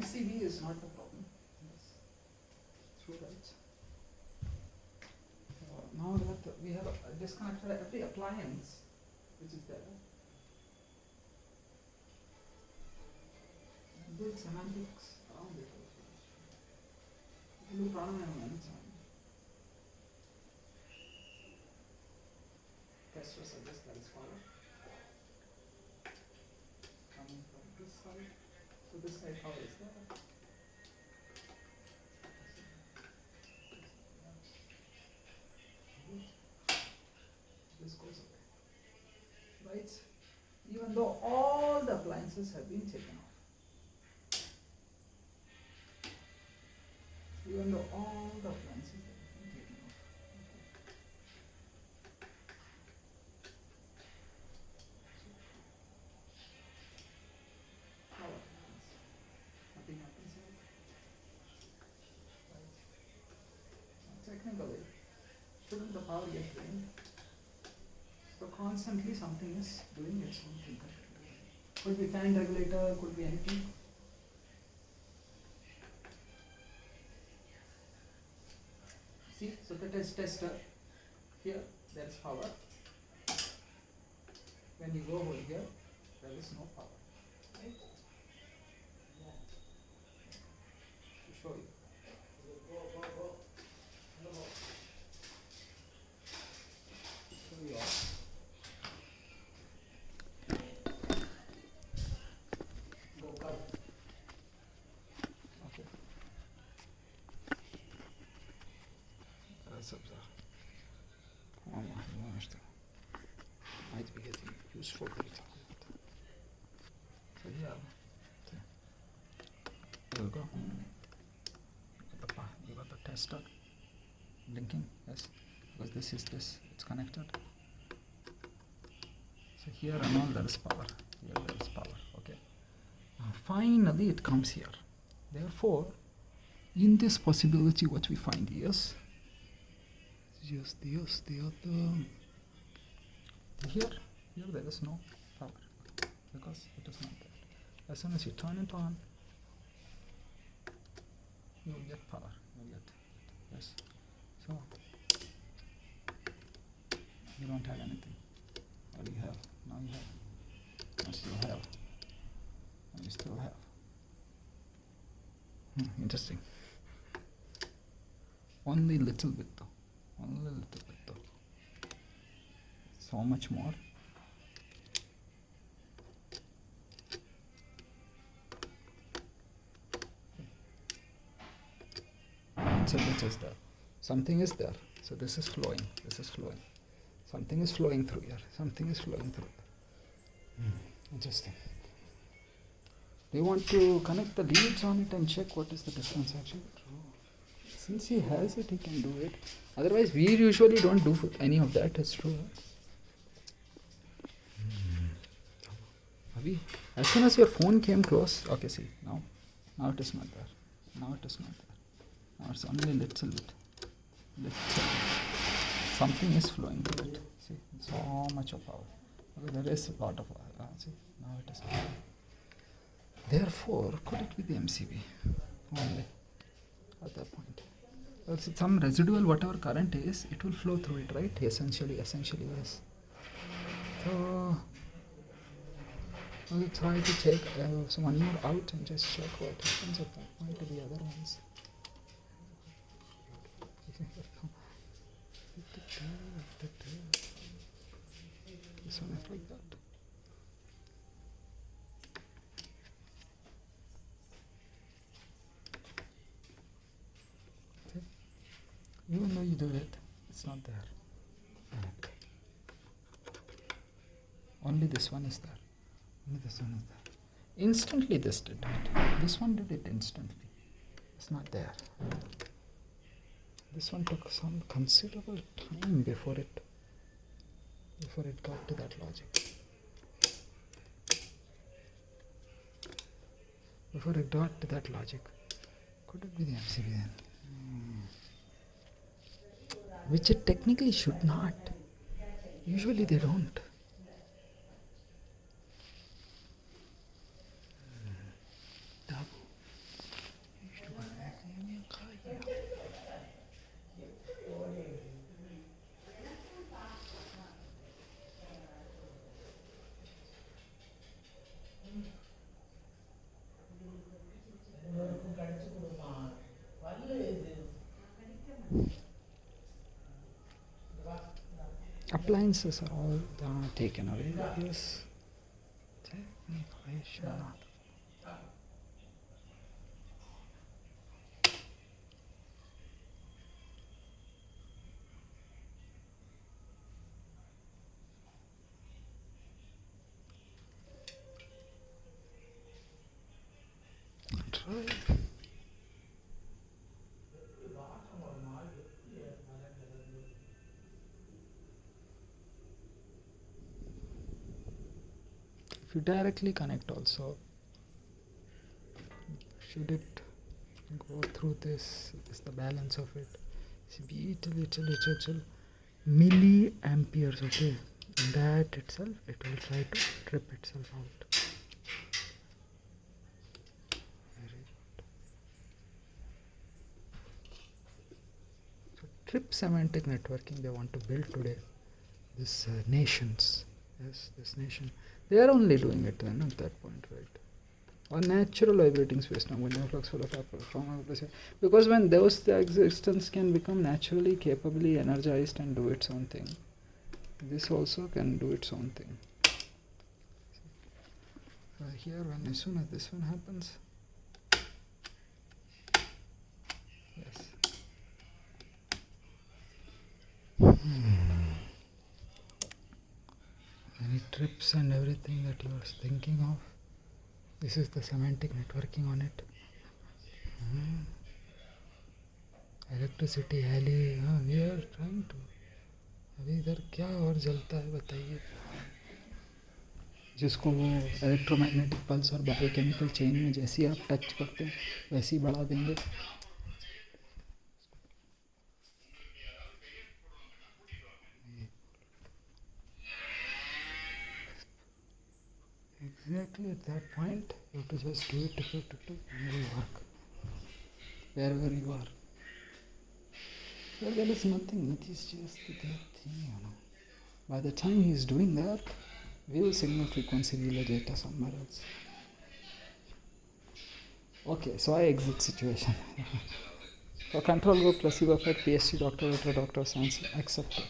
MCB is not the problem. Yes. True, right. Now that we have disconnected every appliance which is there, and build semantics around it also. You can do pranayama anytime. Test or suggest that is power. Coming from this side. So this side power is there. This goes away. Right? Even though all the appliances have been taken off. Even though all the appliances have been taken off. Power happens. Nothing happens here. Right? Now, technically, shouldn't the power get drained? So constantly something is doing its own thing. Could be fan regulator, could be anything. See, so the tester, here there is power. When you go over here, there is no power. Right? To show you. Show you all. Okay. Might be getting useful data. So yeah, there you go. You got the tester blinking, yes, because this is this, it's connected. So here and all there is power, here there is power, okay. Now finally it comes here. Therefore, in this possibility what we find is, just the other, here there is no power, because it is not there. As soon as you turn it on, you will get power, you will get, yes. So, you don't have anything. What do you have? Now you have. Now you still have. Now you still have. Interesting. Only little bit though. Only little bit though. So much more. So which is there? Something is there. So this is flowing. This is flowing. Something is flowing through here. Something is flowing through here. Interesting. Do you want to connect the leads on it and check what is the difference actually? Since he has it, he can do it. Otherwise, we usually don't do any of that. It's true. Abhi, as soon as your phone came close, okay, see, now it is not there. Now it is not there. Now it's only a little bit. Something is flowing through it. See, so much of power. Okay, there is a lot of power. See, now it is not. Therefore, could it be the MCB only at that point? Some residual, whatever current is, it will flow through it, right? Essentially, yes. So, I'll try to take one more out and just check what happens at that point to the other ones. This one is like that. Even though you do it, it's not there. Only this one is there. Only this one is there. Instantly this did it. This one did it instantly. It's not there. This one took some considerable time before it got to that logic. Before it got to that logic. Could it be the MCB then? Which it technically should not. Usually they don't. appliances are all taken away. Yes. Try. If you directly connect also, should it go through this? Is the balance of it? See, little milliamperes, okay? That itself, it will try to trip itself out. So trip semantic networking they want to build today. This nations, yes, this nation, they are only doing it then at that point, right? Or natural vibrating space now, flux full of because when those existence can become naturally, capably energized and do its own thing, this also can do its own thing. Here, when as soon as this one happens, yes. Any trips and everything that you are thinking of, this is the semantic networking on it. Electricity हैली, हाँ we are trying to. अभी इधर क्या और जलता है बताइए, जिसको वो इलेक्ट्रोमैग्नेटिक पल्स और बायोकेमिकल चेन में जैसे ही आप टच करते हैं वैसे ही बढ़ा देंगे. Exactly at that point, you have to just do it, and it will work. Wherever you are. Well, there is nothing, it is just that thing, you know. By the time he is doing that, wave signal frequency relay data somewhere else. Okay, so I exit situation. For control group, placebo effect, PhD, doctor, science, accepted.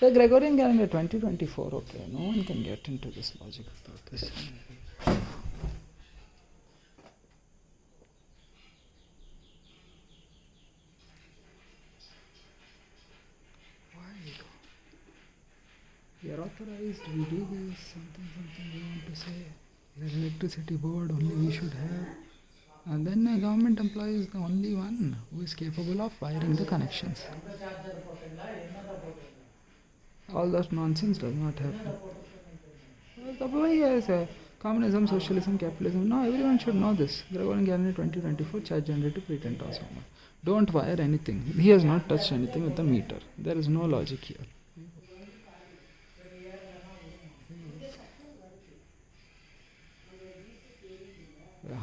The Gregorian calendar 2024, okay, no one can get into this logic without this. Why? We are authorized, we do this, something we want to say. The electricity board only we should have. And then a government employee is the only one who is capable of wiring the connections. All that nonsense does not happen. Communism, socialism, capitalism. No, everyone should know this. Gregorian calendar 2024 charge generator pretent transformer. Don't wire anything. He has not touched anything with the meter. There is no logic here.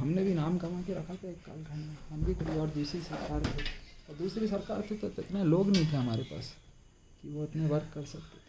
हमने भी नाम कमा के रखा था एक कालखंड में. हम भी कभी और दूसरी सरकार थे और दूसरी सरकार थी तो इतने लोग नहीं थे हमारे पास कि वो इतने वर्क कर सकते थे.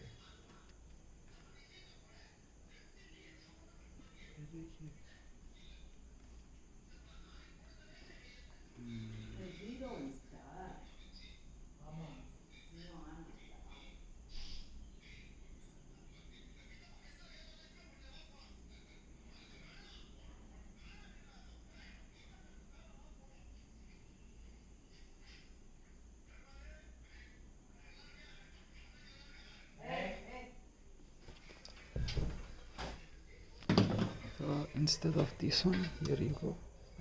Instead of this one, here you go.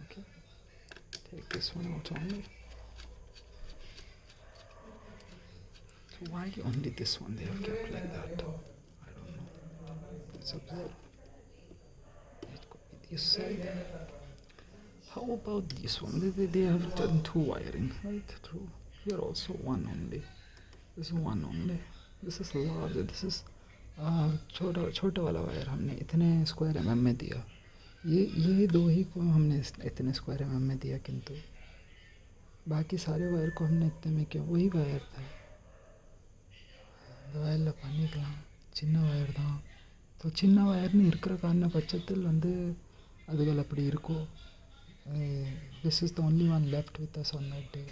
Okay, take this one out only. So why only this one they have kept like that? I don't know. Let's observe. It could be this side. How about this one? They have done two wiring, right? True. Here also one only. This is one only. This is large. This is छोटा वाला wire हमने इतने square mm में दिया. ये दो ही को हमने इतने स्क्वायर mm में दिया, किंतु बाकी सारे वायर को हमने इतने में क्यों? वही वायर था. வயலில் பண்ணிக்கலாம். சின்ன வயர் தான். ஸோ சின்ன வயர்னு இருக்கிற காரண பட்சத்தில் அதுகள் அப்படி இருக்கோ. This is the only one left with us on that day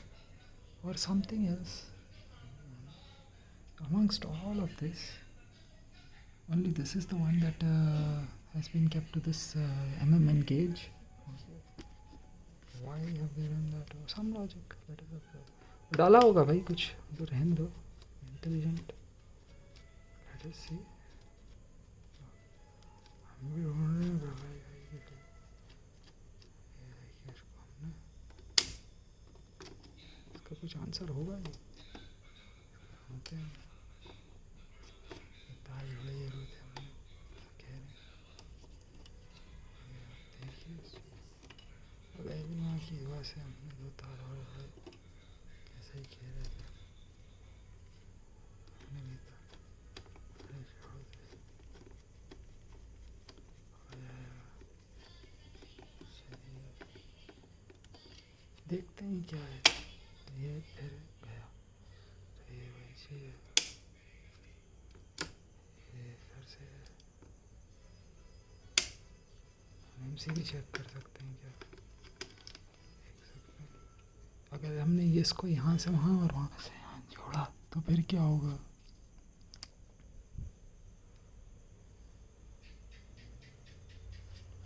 or something else. amongst all of this, only this is the one that has been kept to this MMN gauge. Why have they done that? Some logic. Let us observe. डाला होगा भाई कुछ, तो रहने दो. Intelligent. Let us see. हम भी ढूंढ रहे हैं भाई. इसका कुछ आंसर होगा ये. होते हैं. तार जुड़े जरूर थे हमने. कह रहे. देखिए. अब माँ की दुआ से हमने 2 तार और ऐसे ही कह रहे थे. हमने भी था. अरे छोड़ दे. देखते हैं क्या है. ये फिर गया. तो ये वही चीज़ है. ये फिर से हम भी चेक कर सकते हैं क्या. देख सकते हैं. अगर हमने ये इसको यहाँ से वहाँ और वहाँ से यहाँ जोड़ा तो फिर क्या होगा.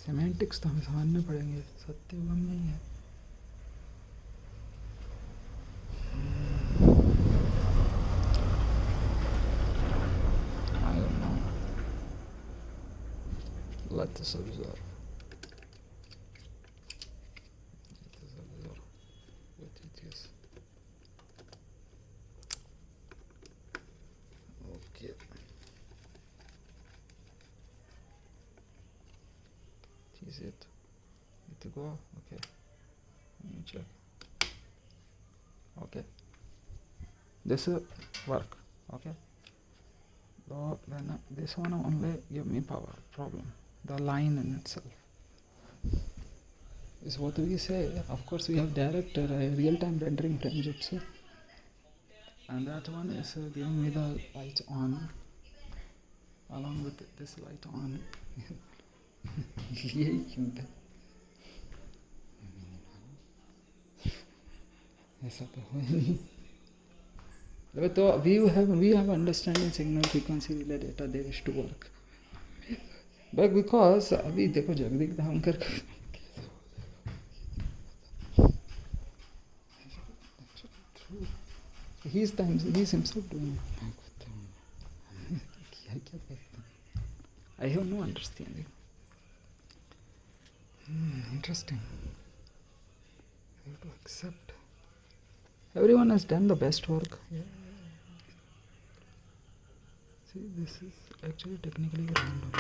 सेमेंटिक्स तो हमें समझने पड़ेंगे. सत्य युगम नहीं है. Let us observe. What it is. Okay. Is it? Need to go? Okay. Let me check. Okay. This will work. Okay. So then this one only give me power. Problem. The line in itself is what we say. Of course, we have direct real-time rendering Tenjutsu, and that one is giving me the light on, along with this light on. यही क्यों था? ऐसा तो हो नहीं. तो we have understanding signal frequency relay data they wish to work. But because अभी देखो Jagdeep धामकर he's himself doing I have no understanding. Interesting. I have to accept. Everyone has done the best work. Yeah. See, this is actually technically random.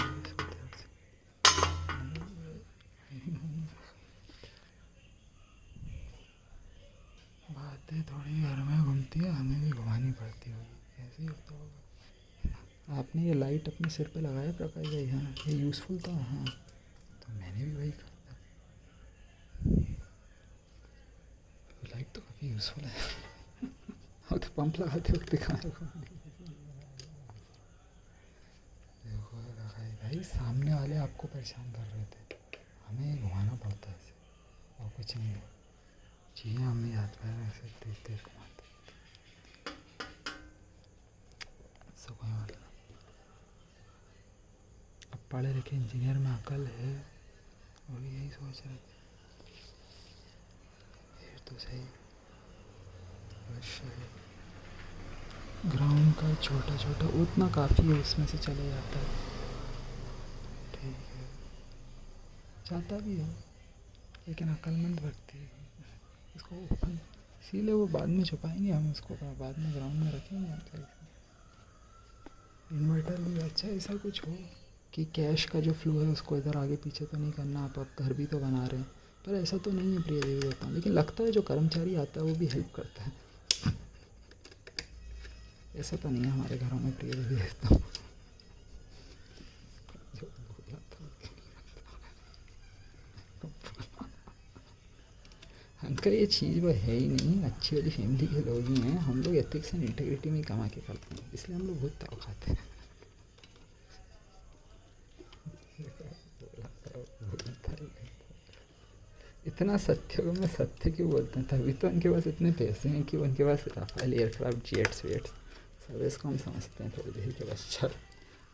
बातें थोड़ी घर में घूमती है, हमें भी घुमानी पड़ती होगी. ऐसे ही होता होगा. आपने ये लाइट अपने सिर पे लगाया प्रकाश भाई. हाँ, ये यूज़फुल था. हाँ, तो मैंने भी वही कहा था. लाइट तो काफ़ी यूज़फुल है. और तो पंप लगाते वक्त दिखा देखो भाई. सामने वाले आपको परेशान कर रहे थे, हमें घुमाना पड़ता है ऐसे. और कुछ नहीं है. चीज़ें हमें याद पैर ऐसे तेज तेज घुमाते. सब कोई बात नहीं. अब पढ़े लिखे इंजीनियर में अकल है, और यही सोच रहे थे. फिर तो सही. ग्राउंड का छोटा छोटा उतना काफ़ी है, उसमें से चले जाता है. ठीक है, जाता भी है, लेकिन अक्लमंद व्यक्ति है. इसको ओपन इसीलिए वो बाद में छुपाएंगे. हम उसको बाद में ग्राउंड में रखेंगे. इन्वर्टर भी अच्छा ऐसा कुछ हो कि कैश का जो फ्लो है उसको इधर आगे पीछे तो नहीं करना. आप घर भी तो बना रहे हैं, पर ऐसा तो नहीं है प्रिय देवी देवता. लेकिन लगता है जो कर्मचारी आता है वो भी हेल्प करता है. ऐसा तो नहीं है हमारे घरों में प्रिय देवी देवता. अंकल ये चीज़ वो है ही नहीं. अच्छी वाली फैमिली के लोग ही हैं. हम लोग एथिक्स एंड इंटीग्रिटी में कमा के करते हैं, इसलिए हम लोग बहुत ताव खाते हैं. इतना सत्य को मैं सत्य क्यों बोलते हैं. तभी तो उनके पास इतने पैसे हैं कि उनके पास Rafale aircraft jets vets service को हम समझते हैं थोड़ी देर के बस, चल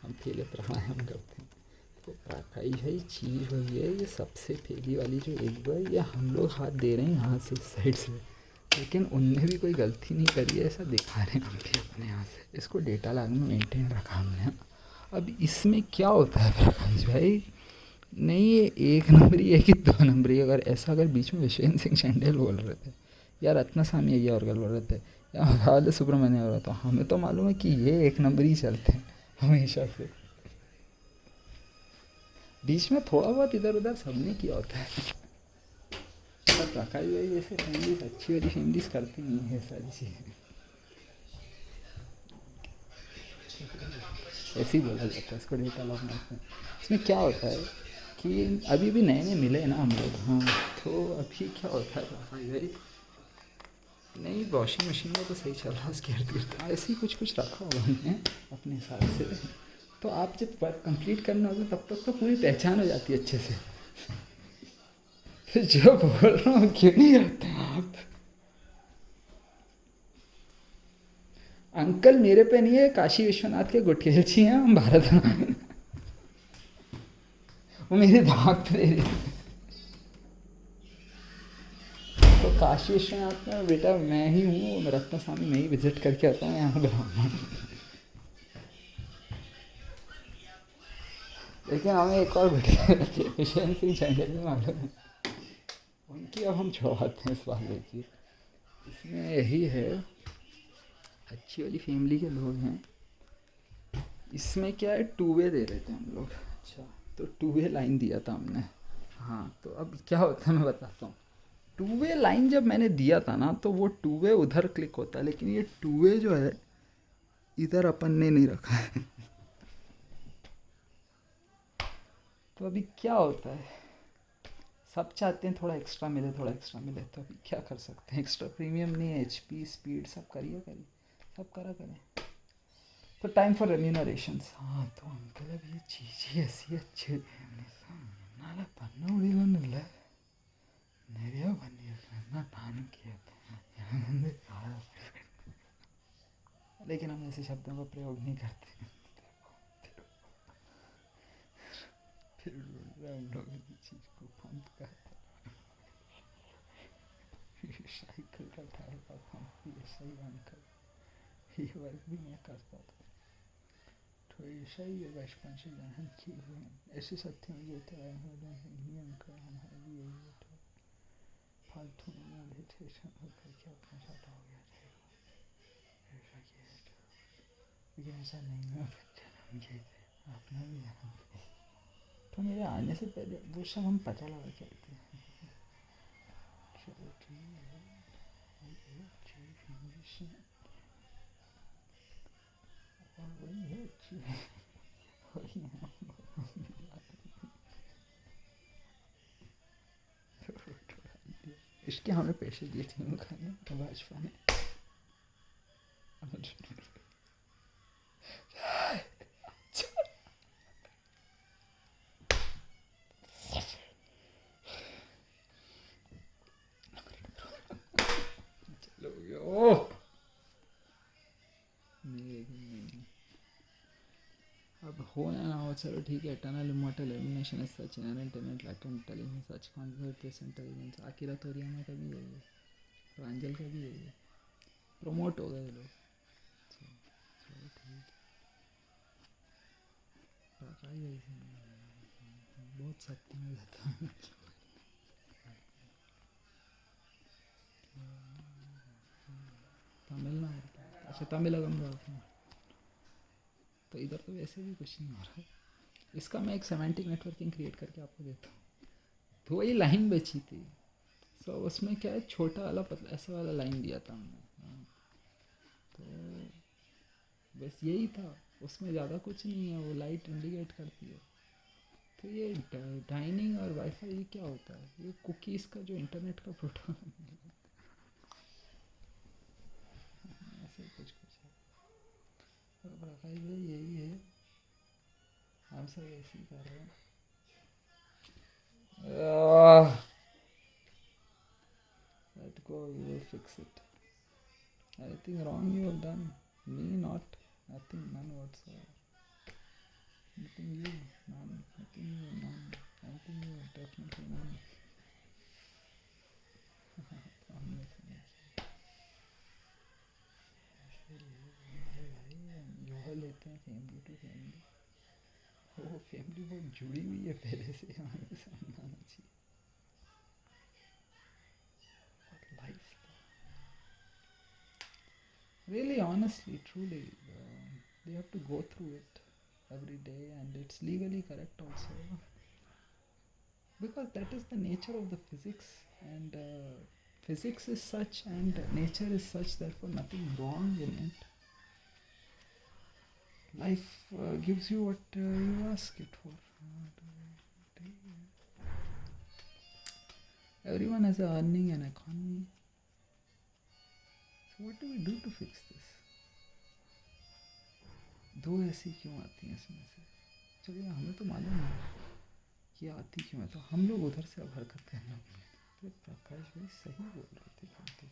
हम पहले प्राणायाम करते हैं। तो प्राणायाम भाई चीज़ वही है, ये सबसे पहली वाली जो एक बार ये हम लोग हाथ दे रहे हैं यहाँ से साइड से, लेकिन उनने भी कोई गलती नहीं करी है, ऐसा दिखा रहे हैं हम भी अपने यहाँ से। इसको डेटा लैब में मेंटेन रखा हमने। अब इसमें क्या होता है प्रकाश भाई, नहीं ये एक नंबरी है कि दो नंबरी, अगर ऐसा अगर बीच में विश्वेंद्र सिंह शेंडेल बोल रहे थे या रत्नास्वामी अय्या और बोल रहे थे या बाल सुब्रमण्य हो रहा था, हमें तो मालूम है कि ये एक नंबर ही चलते हैं हमेशा से। बीच में थोड़ा बहुत इधर उधर सबने किया होता है, पर प्रकाश भाई जैसे फैमिलीज अच्छी वाली फैमिलीज करती नहीं है सारी चीज़ें, ऐसे ही बोला जाता है इसको डेटा लॉक में। इसमें क्या होता है कि अभी भी नए नए मिले ना हम लोग, हाँ, तो अभी क्या होता है प्रकाश भाई, नहीं वॉशिंग मशीन में तो सही चल रहा है, उसके इर्द गिर्द ऐसे ही कुछ कुछ रखा हुआ हमने अपने हिसाब से। तो आप जब वर्क कंप्लीट करना होता है तब तक तो पूरी पहचान हो जाती है अच्छे से। फिर जो बोल रहा हूँ क्यों नहीं करते आप? अंकल मेरे पे नहीं है, काशी विश्वनाथ के गुटखेलची हैं हम, भारत में वो मेरे दिमाग पे दे रही। तो काशी विश्वनाथ में बेटा मैं ही हूँ, रत्नास्वामी मैं ही विजिट करके आता हूँ यहाँ ब्राह्मण। लेकिन हमें एक और विश्वेंद्र सिंह शेंडेल में मालूम है, उनकी अब हम छुड़वाते हैं इस बात। देखिए इसमें यही है, अच्छी वाली फैमिली के लोग हैं, इसमें क्या है टू वे दे रहे थे हम लोग। अच्छा, तो टू वे लाइन दिया था हमने, हाँ। तो अब क्या होता है मैं बताता हूँ। टू वे लाइन जब मैंने दिया था ना, तो वो टू वे उधर क्लिक होता है, लेकिन ये टू वे जो है इधर अपन ने नहीं रखा है। तो अभी क्या होता है, सब चाहते हैं थोड़ा एक्स्ट्रा मिले, थोड़ा एक्स्ट्रा मिले, तो अभी क्या कर सकते हैं, एक्स्ट्रा प्रीमियम नहीं है, HP स्पीड सब करिए सब करा करें। तो टाइम फॉर रेम्यूनरेशंस, हाँ। तो अंकल अब ये चीज़ ही ऐसी अच्छी नाला पन्ना उड़ीला नेरिया बनिया करना नान किया, लेकिन हम ऐसे शब्दों का प्रयोग नहीं करते। फिर हम लोग इस चीज़ को पंप करते, साइकिल का टायर का पंप भी ऐसा ही अंकल, ये वर्क भी मैं करता था। तो ऐसा ही है बचपन से जहन किए हुए हैं, ऐसे सत्य में जो अंकल हमारा भी यही होता, फालतू में मेडिटेशन करके अपना साथ हो गया था, ऐसा किया था। लेकिन ऐसा नहीं है, जन्म किए थे अपना भी जन्म, तो मेरे आने से पहले वो सब हम पता लगा के आते हैं। चलो ठीक है, और वही है अच्छी, वही है। इसके हमें पैसे दिए थे खाने भाजपा ने। अब हो ना हो, चलो ठीक है। Eternal immortal elimination is such inherent latent intelligence, such conscientious intelligence. Akira Toriyama का भी यही है, प्रांजल का भी यही है, प्रमोट हो गए लोग। चलो ठीक है, बहुत सत्य में रहता है। तमिलनाडु, अच्छा तमिलगम का, तो इधर तो वैसे भी कुछ नहीं हो रहा है। इसका मैं एक सेमेंटिक नेटवर्किंग क्रिएट करके आपको देता हूँ। तो वही लाइन बची थी, तो उसमें क्या है, छोटा वाला पतला ऐसा वाला लाइन दिया था हमने, हाँ। तो बस यही था, उसमें ज़्यादा कुछ नहीं है, वो लाइट इंडिकेट करती है। तो ये डाइनिंग और वाईफाई ये क्या होता है, ये कुकीज़ का जो इंटरनेट का प्रोटोकॉल ऐसे कुछ कुछ है। तो प्रकाश भाई यही है, हम सब ऐसे ही कर रहे हैं। Let go, you will fix it. Anything wrong you have done? Me not, nothing, none whatsoever. Nothing you, none, nothing you, none, nothing you, definitely none. हमने तो नहीं किया। योगा लेते हैं फैमिली टू फैमिली, वो फैमिली बहुत जुड़ी हुई है पहले से, हमें समझाना चाहिए। Life, really, honestly, truly, they have to go through it every day, and it's legally correct also, because that is the nature of the physics, and physics is such and nature is such, therefore nothing wrong in it. Life gives you what you ask it for. Everyone has a earning and economy. So what do we do to fix this? दो ऐसी क्यों आती हैं इसमें से? चलिए हमें तो मालूम है कि आती क्यों है, तो हम लोग उधर से अब हरकत करना। तो प्रकाश भाई सही बोल रहे थे, क्योंकि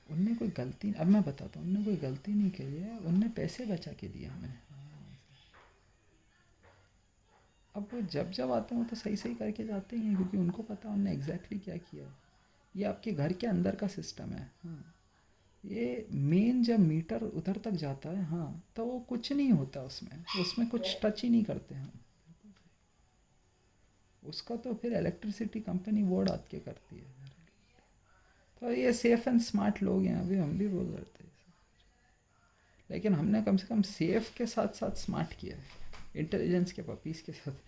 उनने कोई गलती, अब मैं बताता हूँ, उनने कोई गलती नहीं की है, उनने पैसे बचा के दिए हमें। अब वो जब जब आते हैं वो तो सही सही करके जाते ही हैं, क्योंकि उनको पता उनने एग्जैक्टली क्या किया है। ये आपके घर के अंदर का सिस्टम है। हाँ, ये मेन जब मीटर उधर तक जाता है, हाँ, तो वो कुछ नहीं होता उसमें, उसमें कुछ टच ही नहीं करते हम। उसका तो फिर इलेक्ट्रिसिटी कंपनी बोर्ड आके करती है। तो ये सेफ एंड स्मार्ट लोग हैं, अभी हम भी बोल रहे थे, लेकिन हमने कम से कम सेफ के साथ साथ स्मार्ट किया है, इंटेलिजेंस के पपीस के साथ।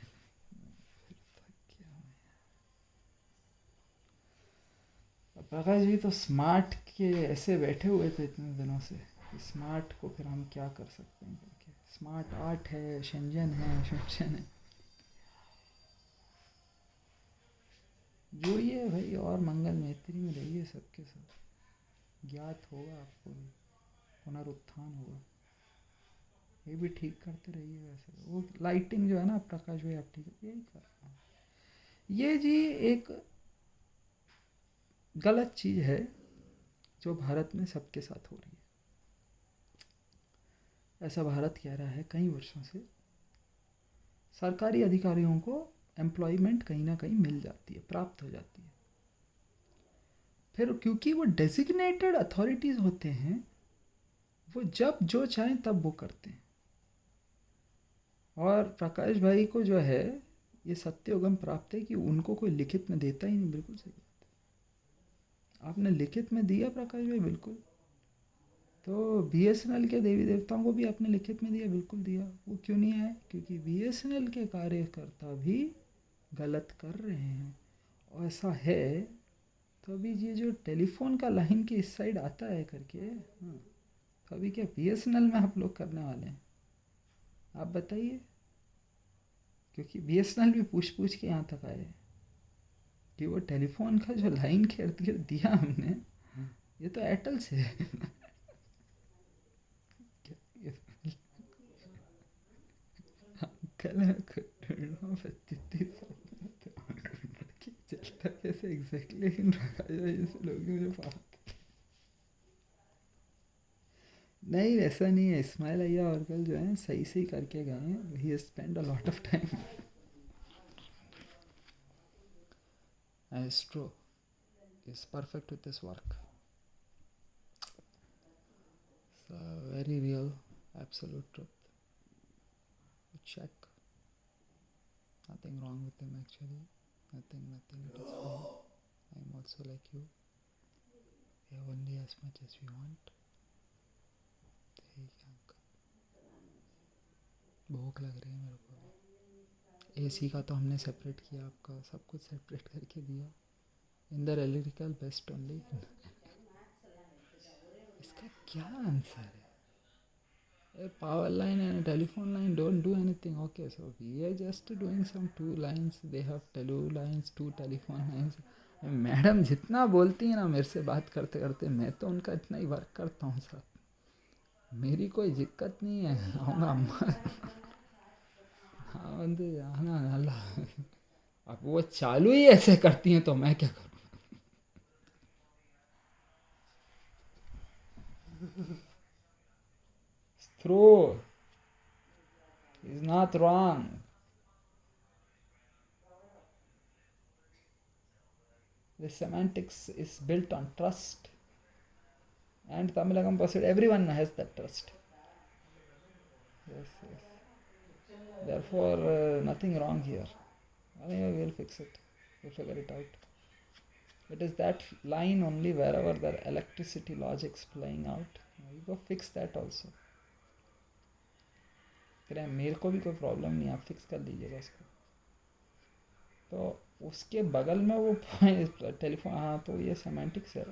प्रकाश जी तो स्मार्ट के ऐसे बैठे हुए थे इतने दिनों से, स्मार्ट को फिर हम क्या कर सकते हैं करके। स्मार्ट आर्ट है, शेंजन है, शेंजन है, जुड़िए भाई और मंगल मैत्री में रहिए सबके साथ, ज्ञात होगा आपको, पुनरुत्थान होगा। ये भी ठीक करते रहिए। वैसे वो लाइटिंग जो है ना प्रकाश भाई, आप ठीक यही कर रहे हैं। ये जी एक गलत चीज़ है जो भारत में सबके साथ हो रही है। ऐसा भारत कह रहा है कई वर्षों से, सरकारी अधिकारियों को एम्प्लॉयमेंट कहीं ना कहीं मिल जाती है, प्राप्त हो जाती है, फिर क्योंकि वो डेजिग्नेटेड अथॉरिटीज़ होते हैं, वो जब जो चाहें तब वो करते हैं। और प्रकाश भाई को जो है ये सत्योगम प्राप्त है कि उनको कोई लिखित में देता ही नहीं। बिल्कुल सही बात है, आपने लिखित में दिया प्रकाश भाई, बिल्कुल। तो बीएसएनएल के देवी देवताओं को भी आपने लिखित में दिया, बिल्कुल दिया। वो क्यों नहीं आए? क्योंकि बीएसएनएल के कार्यकर्ता भी गलत कर रहे हैं, और ऐसा है तो अभी ये जो टेलीफोन का लाइन की इस साइड आता है करके, हाँ, तो अभी क्या बीएसएनएल में आप लोग करने वाले हैं? आप बताइए, क्योंकि बीएसएनएल भी पूछ पूछ के यहाँ तक आए कि वो टेलीफोन का जो लाइन के इर्द गिर्द दिया हमने, ये तो एयरटेल से है। कल चलता कैसे एग्जैक्टली लोग मुझे बात नहीं, ऐसा नहीं है। इस्माइल अय्या और कल जो है सही सही करके गए हैं, he spend a lot of time. Astro is perfect with this work. It's a very real, absolute truth. Check. Nothing wrong with him actually. Nothing. It is fine. I'm also like you. We have only as much as we want. भूख लग रही है मेरे को। AC का तो हमने separate किया, आपका सब कुछ सेपरेट करके दिया। In the analytical best only. इसका क्या आंसर है? Power line and telephone line don't do anything. Okay, so we are just doing some 2 lines, they have 2 lines, 2 telephone lines. Madam जितना बोलती हैं ना मेरे से बात करते करते, मैं तो उनका इतना ही वर्क करता हूँ साहब, मेरी कोई दिक्कत नहीं है। अम्मा हाँ अल्लाह, अब वो चालू ही ऐसे करती हैं तो मैं क्या करूँ? through. He's not wrong. The semantics is built on trust. And Tamilagam Posted, everyone has that trust. Yes, yes. Therefore, nothing wrong here. I think we'll fix it. We'll figure it out. It is that line only wherever the electricity logic's playing out. You go fix that also. करें मेरे को भी कोई problem नहीं, आप fix कर लीजिएगा उसको. तो उसके बगल में वो टेलीफोन, हाँ तो ये सेमेंटिक्स है.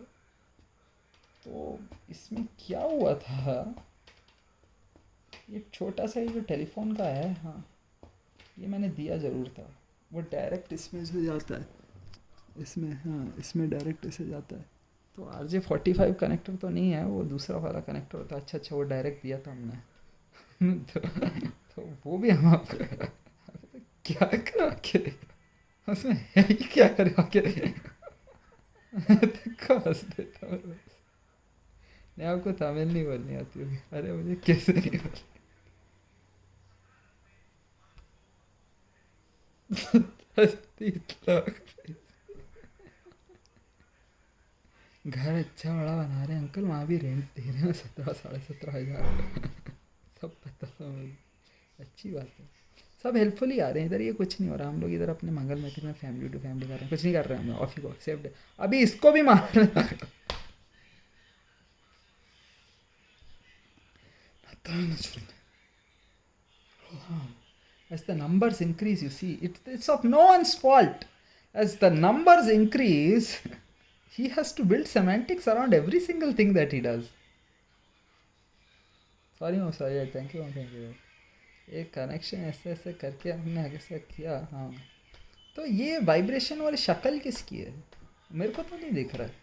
तो इसमें क्या हुआ था, ये छोटा सा ये जो टेलीफोन का है, हाँ ये मैंने दिया ज़रूर था. वो डायरेक्ट इसमें से जाता है, इसमें, हाँ इसमें डायरेक्ट ऐसे जाता है. तो RJ45 कनेक्टर तो नहीं है, वो दूसरा वाला कनेक्टर होता है. अच्छा वो डायरेक्ट दिया था हमने. तो वो भी हम क्या करा के उसमें है ही क्या करा के हंस देता. नहीं आपको तमिल नहीं बोलनी आती होगी. अरे मुझे कैसे नहीं बोलनी. घर अच्छा बड़ा बना रहे हैं अंकल, वहाँ भी रेंट दे रहे हैं 17,500 सब पता था मुझे. अच्छी बात है, सब हेल्पफुली आ रहे हैं इधर. ये कुछ नहीं हो रहा, हम लोग इधर अपने मंगल मैत्री में फैमिली टू फैमिली कर रहे हैं. कुछ नहीं कर रहे हैं हम लोग. ऑफी को सेफ डे. अभी इसको भी मार as the numbers increase, you see, it's of no one's fault. As the numbers increase, he has to build semantics around every single thing that he does. Sorry, thank you. एक connection ऐसे ऐसे करके हमने ऐसे किया. हाँ तो ये वाइब्रेशन वाली शक्ल किसकी है, मेरे को तो नहीं दिख रहा है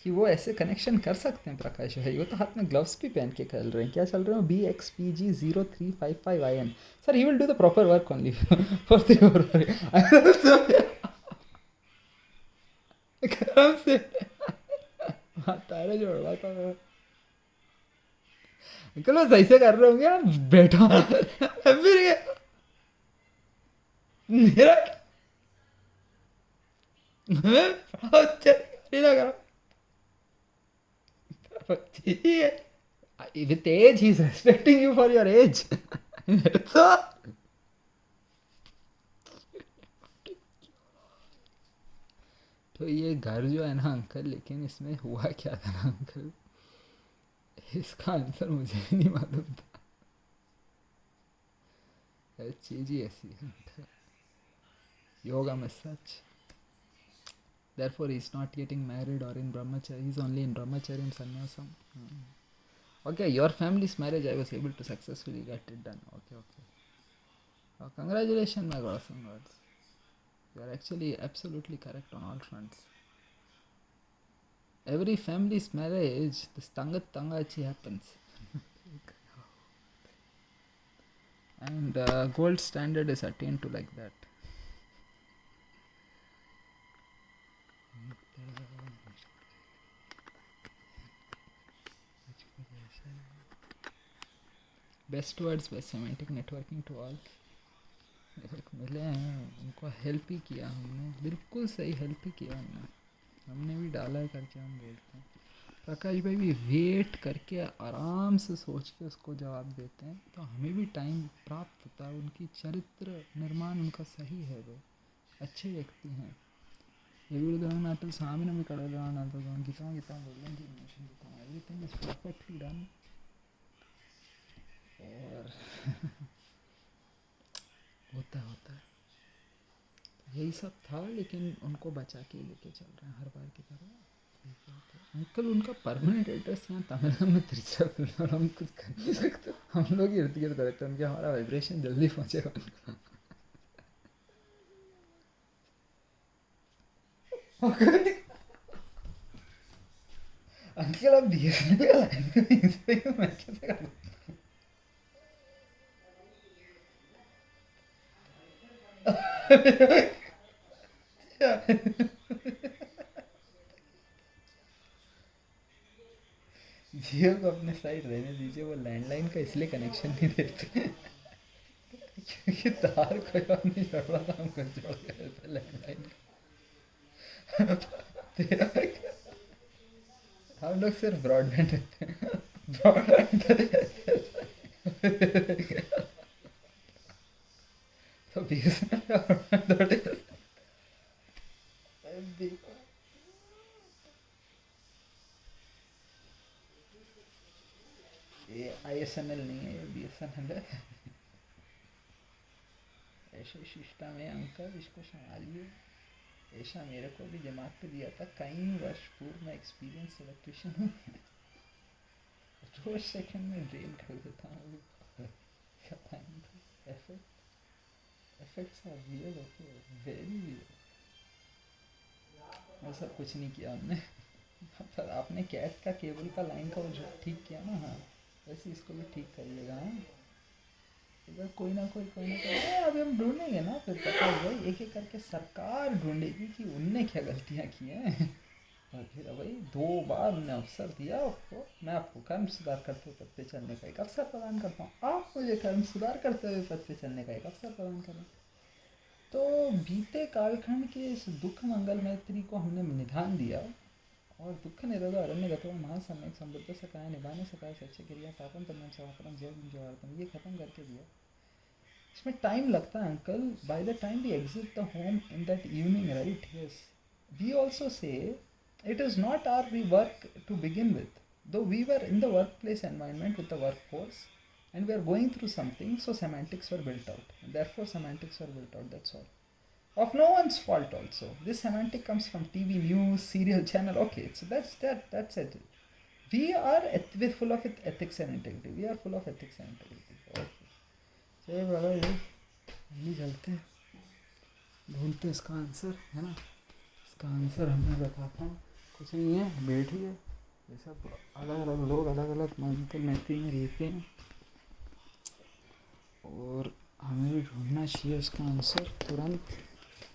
कि वो ऐसे कनेक्शन कर सकते हैं. प्रकाश भाई वो तो हाथ में ग्लव्स भी पहन के खेल रहे हैं. क्या चल रहे हो? BXPG0355IN. Sir he will do the proper work only for 3 hours. से तारे जोड़वाता है अंकल. बस ऐसे कर रहे होंगे आप. बैठो फिर मेरा नहीं लग रहा. With age, he's respecting you for your age. तो ये घर जो है ना अंकल, लेकिन इसमें हुआ क्या था ना अंकल, इसका आंसर मुझे भी नहीं मालूम था. चीज़ ही ऐसी है. योगा में सच. Therefore, he is not getting married or in brahmacharya. He is only in brahmacharya and sannyasam. Okay, your family's marriage, I was able to successfully get it done. Okay. Congratulations, my gods and gods. You are actually absolutely correct on all fronts. Every family's marriage, this tangachi happens. And gold standard is attained to like that. Best words best semantic networking to all. मिले हैं उनको, help ही किया हमने, बिल्कुल सही help ही किया हमने भी डाला है करके हम बोलते हैं. प्रकाश भाई भी वेट करके आराम से सोच के उसको जवाब देते हैं, तो हमें भी टाइम प्राप्त होता है. उनकी चरित्र निर्माण उनका सही है, वो अच्छे व्यक्ति हैं. नाटल स्वामी नमी कड़गा नाटल गीता बोलेंगे एवरीथिंग इज परफेक्टली डन. और होता है यही सब था, लेकिन उनको बचा के लेके चल रहे हैं हर बार की तरह. अंकल उनका परमानेंट एड्रेस यहाँ तमिलनाडु में तिरुचिरापल्ली, और हम कुछ कर नहीं सकते. हम लोग इर्द गिर्द रहते हैं उनके, हमारा वाइब्रेशन जल्दी पहुँचेगा. अंकल आप BSNL का लाइन मैं कैसे कर जियो को अपने साइड रहने दीजिए, वो लैंडलाइन का इसलिए कनेक्शन नहीं देते क्योंकि तार कोई और नहीं जोड़ रहा था, हमको जोड़ गए थे लैंडलाइन का। हम लोग सिर्फ ब्रॉडबैंड रहते हैं, तो ये ISNL नहीं है, ये BSNL है। ऐसे सिस्टम है अंकल, इसको संभालिए। ऐसा मेरे को भी दिमाग पे दिया था, कई वर्ष पूर्व मैं एक्सपीरियंस इलेक्ट्रिशियन हूँ। 2 सेकंड में ड्रेन कर देता हूँ। Effects are real, okay, very real. ऐसा कुछ नहीं किया हमने। पर आपने कैट का केबल का लाइन का वो जो ठीक किया ना, हाँ वैसे इसको भी ठीक करिएगा। हाँ इधर कोई ना कोई अभी हम ढूंढेंगे ना, फिर पता होगा, एक एक करके सरकार ढूंढेगी कि उनने क्या गलतियाँ की हैं। और फिर भाई 2 बार उन्हें अवसर दिया आपको, मैं आपको कर्म सुधार करते हुए पथ पे चलने का एक अवसर प्रदान करता हूँ, आप मुझे कर्म सुधार करते हुए पथ पे चलने का एक अवसर प्रदान करें। तो बीते कालखंड के इस दुख मंगल मैत्री को हमने निधान दिया, और दुख निरोध अरण्य गतो महासम्यक समृद्ध सकाय निभाने सकाय सच्चे क्रिया पापन तन्म समापनम जय जवार्तम, ये खत्म करके दिया। इसमें टाइम लगता है uncle, by the time we exit the home in that evening, right? Yes, we also say it is not our work to begin with, though we were in the workplace environment with the workforce and we are going through something, so semantics were built out, and therefore semantics were built out, that's all, of no one's fault. Also this semantic comes from TV news, serial channel, okay, so that's it. We are we're full of ethics and integrity, we are full of ethics and integrity, okay। चलिए बाबा ये नहीं चलते, ढूंढते इसका answer है ना, इसका answer हमें बताता हूँ। कुछ नहीं है, बैठिए, ये सब अलग अलग लोग अलग अलग मंत्र मैत्री में रहते हैं, और हमें भी ढूंढना चाहिए उसका आंसर तुरंत।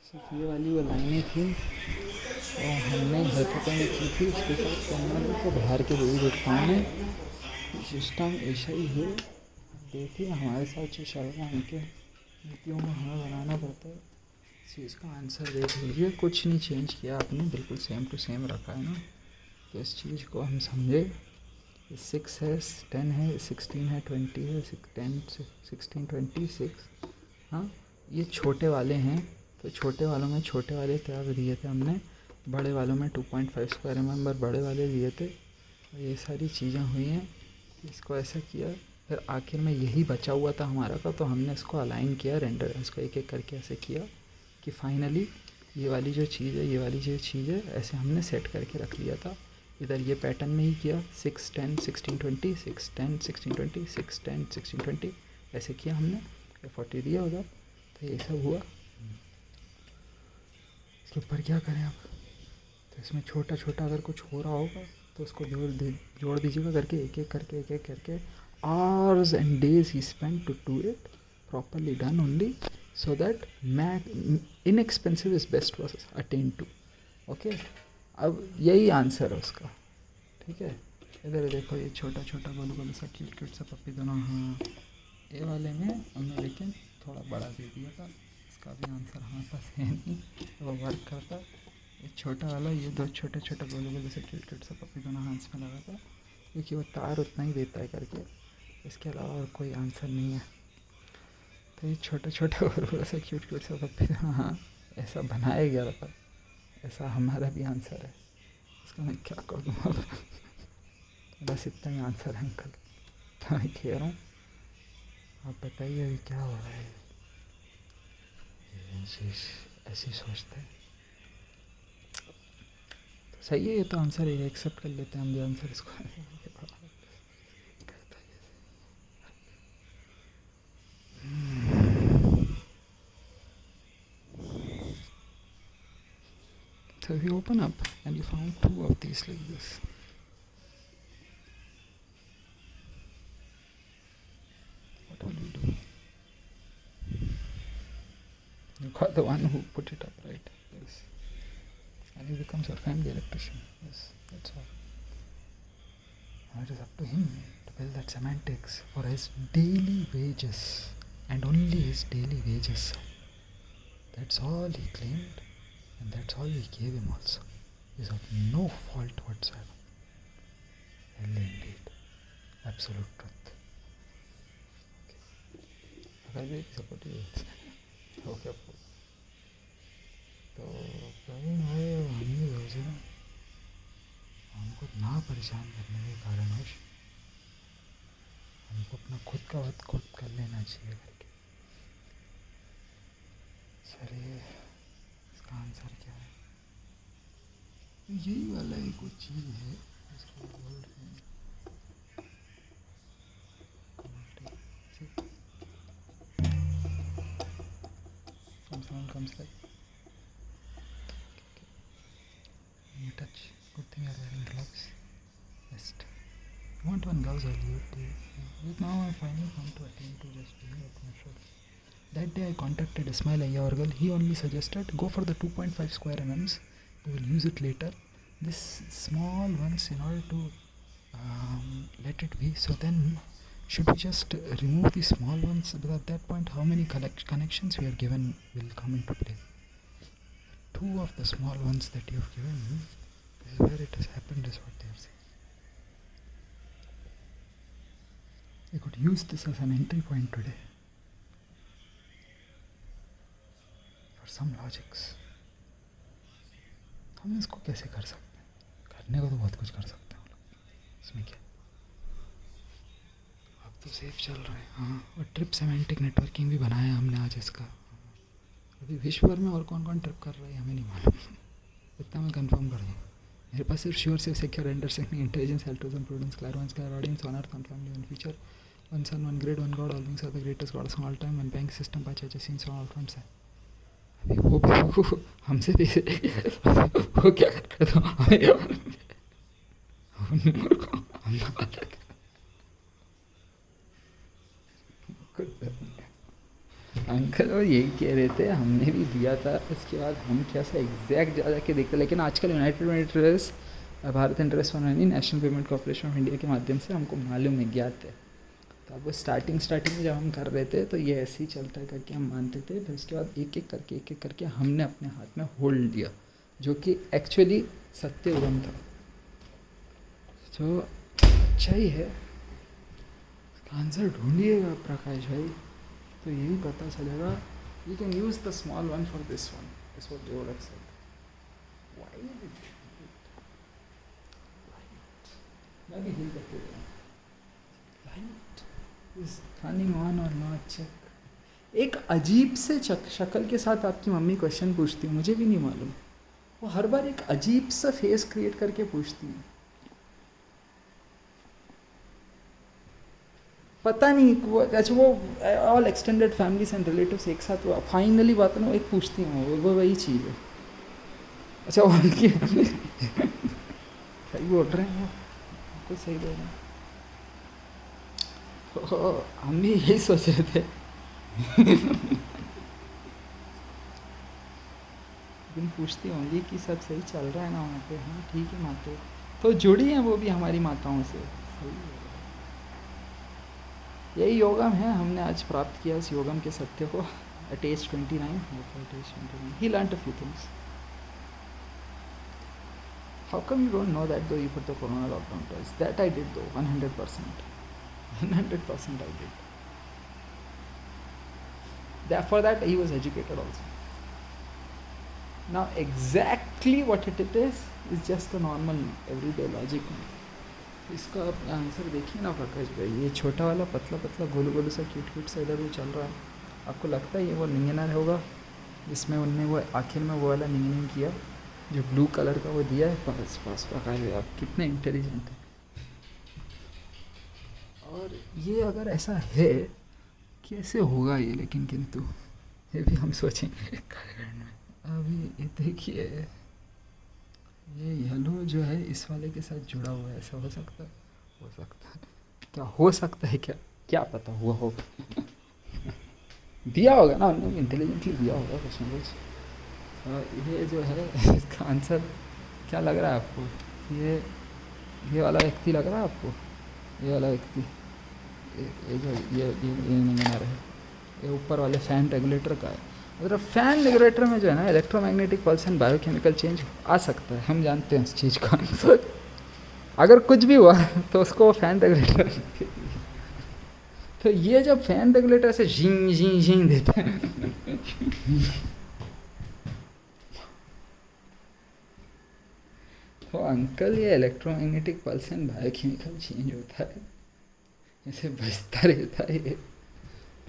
सिर्फ ये वाली वो लाइनें थी और हमने हरकतें की थी, उसके साथ करना को बाहर के दे देखता हूँ मैं, सिस्टम ऐसा ही है। देखिए हमारे साथ जो चल रहा है, उनके नीतियों में हमें बनाना पड़ता है। चीज़ का आंसर देख लीजिए, कुछ नहीं चेंज किया आपने, बिल्कुल सेम टू सेम रखा है ना। तो इस चीज़ को हम समझे, 6 है, 10 है, 16 है, 20 है, 10, 16, 26। हाँ ये छोटे वाले हैं, तो छोटे वालों में छोटे वाले क्या दिए थे हमने, बड़े वालों में 2.5 स्क्वायर मेंबर बड़े वाले दिए थे। और ये सारी चीज़ें हुई हैं, इसको ऐसा किया, फिर आखिर में यही बचा हुआ था हमारा का, तो हमने इसको अलाइन किया, रेंडर इसको एक एक करके ऐसे किया कि फाइनली ये वाली जो चीज़ है, ये वाली जो चीज़ है, ऐसे हमने सेट करके रख लिया था। इधर ये पैटर्न में ही किया, 6, 10, 16, 20, 6, 10, 16, 20, 6, 10, 16, 20 ऐसे किया हमने, 40 दिया उधर, तो ये सब हुआ। इसके ऊपर क्या करें अब, तो इसमें छोटा छोटा अगर कुछ हो रहा होगा तो उसको जोड़ दीजिएगा करके, एक एक करके hours and days he spent to do it properly done only, so that inexpensive is best was attained to, okay। अब यही आंसर है उसका, ठीक है। इधर देखो ये छोटा छोटा गोलू सा क्यूट सा पप्पी दोनों, हाँ ये वाले में हमने लेकिन थोड़ा बड़ा दे दिया था, इसका भी आंसर हमारे पास है नहीं, वो वर्क करता। ये छोटा वाला, ये 2 छोटे छोटे गोलू सा क्यूट सा पप्पी दोनों हाथ में लगा था, क्योंकि वो तार उतना ही देता है करके, इसके अलावा और कोई आंसर नहीं है। तो ये छोटा छोटा गोलू सा क्यूट सा पप्पी, हाँ ऐसा बनाया गया था, ऐसा हमारा भी आंसर है। इसका मैं क्या कर दूँ अब, बस इतना ही आंसर है अंकल, तो मैं कह रहा हूँ आप बताइए अभी क्या हो रहा है। ऐसी सोचते हैं तो सही है, ये तो आंसर है, एक्सेप्ट कर लेते हैं हम भी आंसर इसको। So if you open up and you found 2 of these like this, what will you do? You got the one who put it up, right? Yes. And he becomes your family electrician. Yes, that's all. Now it is up to him to build that semantics for his daily wages, and only his daily wages. That's all he claimed, and that's all we gave him also. Is of no fault whatsoever. Only indeed. Absolute truth. Okay. Support हो क्या तो प्रवीण भाई हमने सोचे ना हमको ना परेशान करने के कारणवश हमको अपना खुद का वक्त खुद कर लेना चाहिए करके। चलिए इसका आंसर क्या है? यही वाला ही कुछ चीज़ है इसको बोल रहे हैं। Someone comes like you touch. Good thing you are wearing gloves. Best. You want one gloves or you now I finally come to attempt to just doing it myself. That day I contacted Ismail Ayyawargal. He only suggested go for the 2.5 square mm. We will use it later. This small ones in order to let it be. So then should we just remove the small ones? Because at that point how many connections we are given will come into play. Two of the small ones that you have given, this is where it has happened is what they are saying. We could use this as an entry point today for some logics. हम इसको कैसे कर सकते हैं? करने को तो बहुत कुछ कर सकते हैं हम लोग, इसमें क्या? अब तो सेफ चल रहे हैं। हाँ, और ट्रिप सेमेंटिक नेटवर्किंग भी बनाया हमने आज इसका। अभी विश्व भर में और कौन कौन ट्रिप कर रहा है हमें नहीं मालूम, इतना मैं कंफर्म कर दूँ। मेरे पास सिर्फ sure safe secure understanding intelligence altruism prudence clairvoyance clear audience one earth one family one future one sun one grade one God all beings are the greatest gods of all time one bank system पांच अच्छे scenes all firms है। अभी वो हमसे भी वो क्या कर रहे अंकल और यही कह रहे थे, हमने भी दिया था। इसके बाद हम कैसा एग्जैक्ट जा के देखते, लेकिन आजकल United interest Bharat interest fund national payment corporation of India के माध्यम से हमको मालूम है, ज्ञात है। तो अब वो स्टार्टिंग में जब हम कर रहे थे तो ये ऐसे ही चलता है करके हम मानते थे। फिर उसके बाद एक एक करके हमने अपने हाथ में होल्ड दिया, जो कि एक्चुअली सत्य उगम था। तो अच्छा ही है, आंसर ढूंढिएगा प्रकाश भाई तो यही पता चलेगा। You can use the small one for this one, is what they would have said. Why did it मैं भी हिल करके गया। लाइट इज टर्निंग ऑन और नॉट चेक। एक अजीब से शक्ल के साथ आपकी मम्मी क्वेश्चन पूछती है, मुझे भी नहीं मालूम। वो हर बार एक अजीब सा फेस क्रिएट करके पूछती है, पता नहीं वो। अच्छा वो all extended families and relatives एक साथ वो फाइनली बात ना एक पूछती हूँ, वो वही चीज़ है। अच्छा वो उनकी सही बोल रहे हैं, कुछ सही बोल रहे हैं। तो हम भी यही सोच रहे थे लेकिन पूछती होंगी कि सब सही चल रहा है ना वहाँ पे। हाँ ठीक है माते, तो जुड़ी हैं वो भी हमारी माताओं से। सही है, यही योगम है। हमने आज प्राप्त किया इस योगम के सत्य को। At age 29 he learnt a few things. How come you don't know that though you put the corona lockdown twice? That I did though, 100%. 100% I did. For that he was educated also. Now exactly what it is just a normal everyday logic. इसका answer देखिए ना प्रकाश भाई, ये छोटा वाला पतला पतला गोलू गोलू सा क्यूट सा इधर भी चल रहा है। आपको लगता है ये वो निंगनर होगा जिसमें उनने वो आखिर में वो वाला निंगनिंग किया जो ब्लू कलर का वो दिया है? पास प्रकाश भाई आप कितने इंटेलिजेंट हैं। और ये अगर ऐसा है कैसे होगा ये, लेकिन किंतु ये भी हम सोचेंगे। अभी ये देखिए, ये येलो जो है इस वाले के साथ जुड़ा हुआ है, ऐसा हो सकता है? हो सकता है, क्या हो सकता है? क्या पता हुआ होगा दिया होगा ना उन्होंने, इंटेलिजेंटली दिया होगा कुछ ना कुछ। ये जो है इसका आंसर क्या लग रहा है आपको? ये वाला व्यक्ति लग रहा है आपको? ये वाला व्यक्ति, ये जो ये नहीं बना रहे, ये ऊपर वाले फैन रेगुलेटर का है। मतलब फैन रेगुलेटर में जो है ना electromagnetic pulse and biochemical change आ सकता है, हम जानते हैं इस चीज़ का। तो अगर कुछ भी हुआ तो उसको फैन रेगुलेटर तो ये जब फैन रेगुलेटर से झीं झीं झीं देता है तो अंकल ये electromagnetic pulse and biochemical change होता है, ऐसे बजता रहता है ये।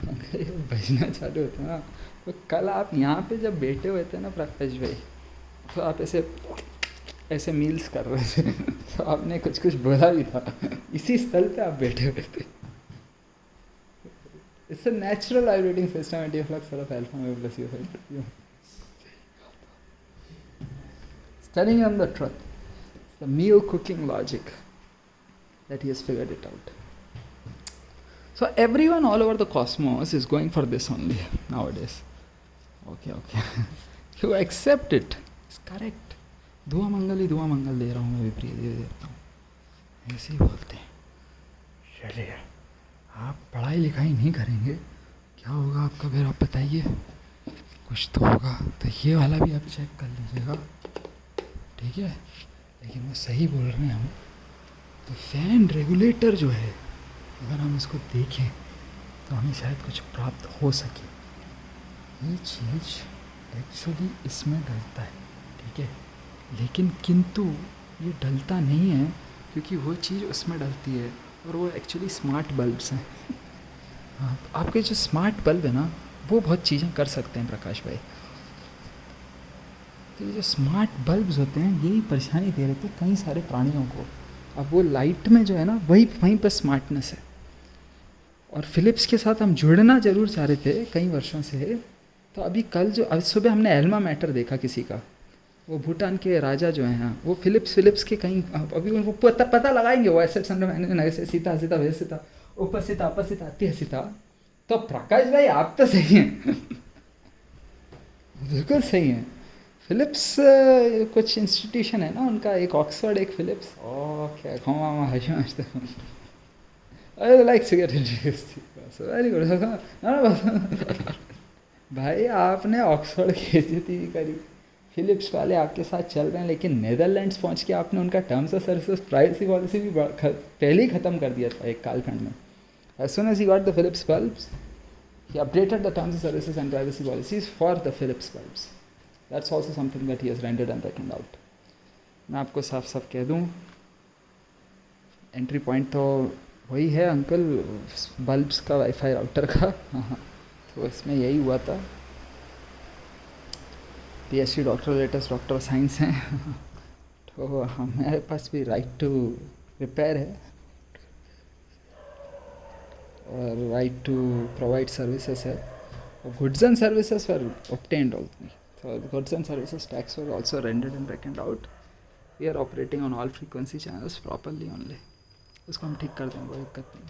अंकल ये बजना चालू होता है ना, तो कल आप यहाँ पे जब बैठे हुए थे ना प्रकाश भाई, तो आप ऐसे मील्स कर रहे थे तो आपने कुछ कुछ बोला भी था, इसी स्थल पे आप बैठे हुए थे। It's a natural vibrating system at flux of alpha में plus you telling him the truth, the meal cooking logic that he has figured it out. So everyone all over the cosmos is going for this only nowadays. Okay. You accept it. It's correct. दुआ मंगल ही दुआ मंगल दे रहा हूँ मैं, विप्रिय दे देता हूँ, ऐसे ही बोलते हैं। चलिए, आप पढ़ाई लिखाई नहीं करेंगे, क्या होगा आपका फिर आप बताइए, कुछ तो होगा। तो ये वाला भी आप चेक कर लीजिएगा, ठीक है। लेकिन वो सही बोल रहे हैं हम। तो फैन रेगुलेटर जो है, अगर हम इसको देखें तो हमें शायद कुछ प्राप्त हो सके। ये चीज़ एक्चुअली इसमें डलता है, ठीक है, लेकिन किंतु ये डलता नहीं है क्योंकि वो चीज़ उसमें डलती है, और वो एक्चुअली स्मार्ट बल्ब्स हैं। हाँ, तो आपके जो स्मार्ट बल्ब है ना, वो बहुत चीज़ें कर सकते हैं प्रकाश भाई। तो ये जो स्मार्ट बल्ब्स होते हैं यही परेशानी दे रहे थे कई सारे प्राणियों को। अब वो लाइट में जो है ना वहीं पर स्मार्टनेस है। और फिलिप्स के साथ हम जुड़ना जरूर चाह रहे थे कई वर्षों से। तो अभी आज सुबह हमने एल्मा मैटर देखा किसी का, वो भूटान के राजा जो हैं, वो फिलिप्स के कहीं, अभी उनको पता लगाएंगे वो एसेट्स अंडर मैनेजमेंट, ऐसे सीता वैसिता उपसिता अपसिता अतिहसिता। तो प्रकाश भाई आप तो सही हैं बिल्कुल सही हैं। फिलिप्स कुछ इंस्टीट्यूशन है ना उनका, एक ऑक्सफोर्ड एक फिलिप्स, क्या घुमा हंसते अरे लाइक सिगरेट वेरी गुड भाई आपने ऑक्सफोर्ड की इज्जती करी, फिलिप्स वाले आपके साथ चल रहे हैं, लेकिन नेदरलैंड्स पहुंच के आपने उनका terms of services privacy policy भी पहले ही ख़त्म कर दिया था एक कालखंड में। As soon as he got the Philips bulbs, he updated the terms of services and privacy policies for the Philips bulbs. That's also something that he has rendered and reckoned out. मैं आपको साफ साफ कह दूँ, entry point तो वही है uncle, bulbs का वाईफाई राउटर का। हाँ, तो इसमें यही हुआ था। PhD doctor, latest doctor science हैं तो हमारे पास भी राइट टू रिपेयर है और राइट टू प्रोवाइड सर्विसेज है। Goods and services were obtained only. So goods and services tax were also rendered and reckoned out. We are operating on all frequency channels properly only. उसको हम ठीक कर देंगे, कोई दिक्कत नहीं।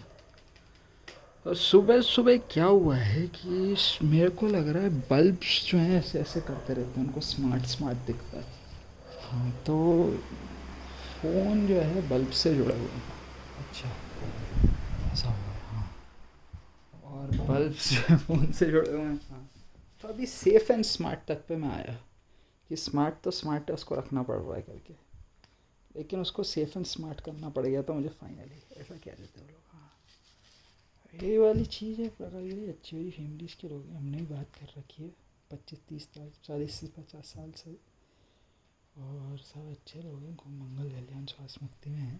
और सुबह सुबह क्या हुआ है कि मेरे को लग रहा है बल्ब्स जो हैं ऐसे ऐसे करते रहते हैं, उनको स्मार्ट दिखता है। हाँ, तो फ़ोन जो है बल्ब से जुड़ा हुआ है। अच्छा, ऐसा हुआ है। हाँ, और बल्ब्स जो है फ़ोन से जुड़े हुए हैं। हाँ, तो अभी सेफ़ एंड स्मार्ट तक पे मैं आया कि स्मार्ट तो स्मार्ट है, उसको रखना पड़ रहा है करके, लेकिन उसको सेफ़ एंड स्मार्ट करना पड़ गया तो मुझे फाइनली ऐसा कह देते हैं लोग। हाँ, ये वाली चीज़ है प्रकार, ये अच्छी वाली फैमिलीज़ के लोग हैं, हमने भी बात कर रखी है 25-30 40 से 50 साल से, और सब अच्छे लोग हैं, खूब मंगल कल्याण स्वास्थ्य मुक्ति में हैं।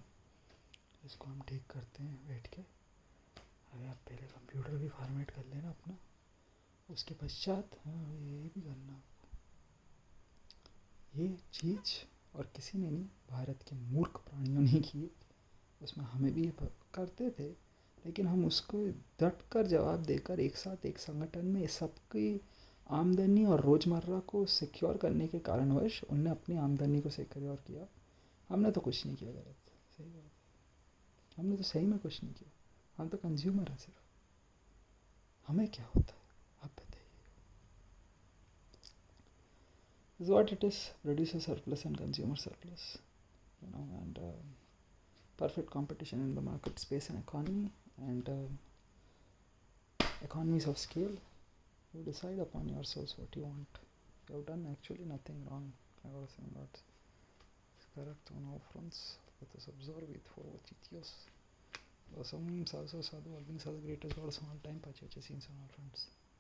इसको हम ठीक करते हैं बैठ के। अरे आप पहले कंप्यूटर भी फॉर्मेट कर लेना अपना, उसके पश्चात हाँ ये भी करना। ये चीज़ और किसी ने नहीं, भारत के मूर्ख प्राणियों ने की। उसमें हमें भी ये करते थे, लेकिन हम उसको डट कर जवाब देकर एक साथ एक संगठन में सबकी आमदनी और रोज़मर्रा को सिक्योर करने के कारणवश उनने अपनी आमदनी को सिक्योर किया। हमने तो कुछ नहीं किया गलत, सही बात है, हमने तो सही में कुछ नहीं किया। हम तो कंज्यूमर हैं सिर्फ, हमें क्या होता है आप बताइए। This is what it is, producer surplus and consumer surplus, and perfect competition in the market space and economy, and economies of scale. You decide upon yourselves what you want. You have done actually nothing wrong. I gotta say that. It's correct on all fronts. Let us observe it for what it is. Vasam Sadhu Sadhu Agni Sadhu greatest goddess of all time, Pachacha scenes on all fronts.